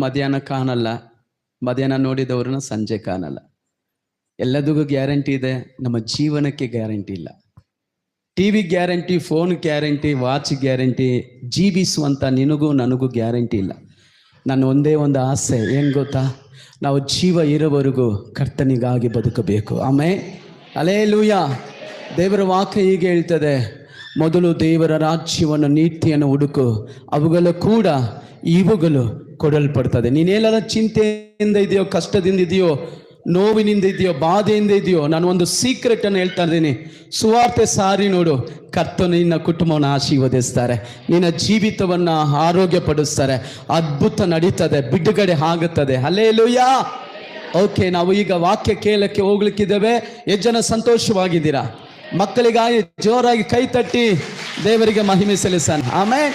ಮಧ್ಯಾಹ್ನ ಕಾಣಲ್ಲ, ಮಧ್ಯಾಹ್ನ ನೋಡಿದವ್ರನ್ನ ಸಂಜೆ ಕಾಣಲ್ಲ. ಎಲ್ಲದಕ್ಕೂ ಗ್ಯಾರಂಟಿ ಇದೆ, ನಮ್ಮ ಜೀವನಕ್ಕೆ ಗ್ಯಾರಂಟಿ ಇಲ್ಲ. TV guarantee, phone guarantee, watch guarantee, ಜೀವಿಸುವಂಥ ನಿನಗೂ ನನಗೂ ಗ್ಯಾರಂಟಿ ಇಲ್ಲ. ನನ್ನ ಒಂದೇ ಒಂದು ಆಸೆ ಏನು ಗೊತ್ತಾ? ನಾವು ಜೀವ ಇರೋವರೆಗೂ ಕರ್ತನಿಗಾಗಿ ಬದುಕಬೇಕು. ಆಮೇಲೆ ಹಲ್ಲೆಲೂಯ. ದೇವರ ವಾಕ್ಯ ಹೀಗೆ ಹೇಳ್ತದೆ, ಮೊದಲು ದೇವರ ರಾಜ್ಯವನ್ನು ನೀತಿಯನ್ನು ಹುಡುಕು, ಅವುಗಳು ಕೂಡ ಇವುಗಳು ಕೊಡಲ್ಪಡ್ತದೆ. ನೀನೆಲ್ಲ ಚಿಂತೆಯಿಂದ ಇದೆಯೋ, ಕಷ್ಟದಿಂದ ಇದೆಯೋ, ನೋವಿನಿಂದ ಇದೆಯೋ, ಬಾಧೆಯಿಂದ ಇದೆಯೋ, ನಾನು ಒಂದು ಸೀಕ್ರೆಟ್ ಅನ್ನು ಹೇಳ್ತಾ ಇದ್ದೀನಿ. ಸುವಾರ್ತೆ ಸಾರಿ ನೋಡು, ಕರ್ತನು ನಿನ್ನ ಕುಟುಂಬವನ್ನು ಆಶೀರ್ವದಿಸ್ತಾರೆ, ನಿನ್ನ ಜೀವಿತವನ್ನು ಆರೋಗ್ಯಪಡಿಸ್ತಾರೆ, ಅದ್ಭುತ ನಡೀತದೆ, ಬಿಡುಗಡೆ ಆಗುತ್ತದೆ. ಹಲ್ಲೆಲೂಯ. ಓಕೆ, ನಾವು ಈಗ ವಾಕ್ಯ ಕೇಳಕ್ಕೆ ಹೋಗ್ಲಿಕ್ಕಿದ್ದೇವೆ. ಎಷ್ಟು ಜನ ಸಂತೋಷವಾಗಿದ್ದೀರಾ? ಮಕ್ಕಳಿಗಾಗಿ ಜೋರಾಗಿ ಕೈ ತಟ್ಟಿ ದೇವರಿಗೆ ಮಹಿಮೆ ಸಲ್ಲಿಸೋಣ. ಆಮೇಲೆ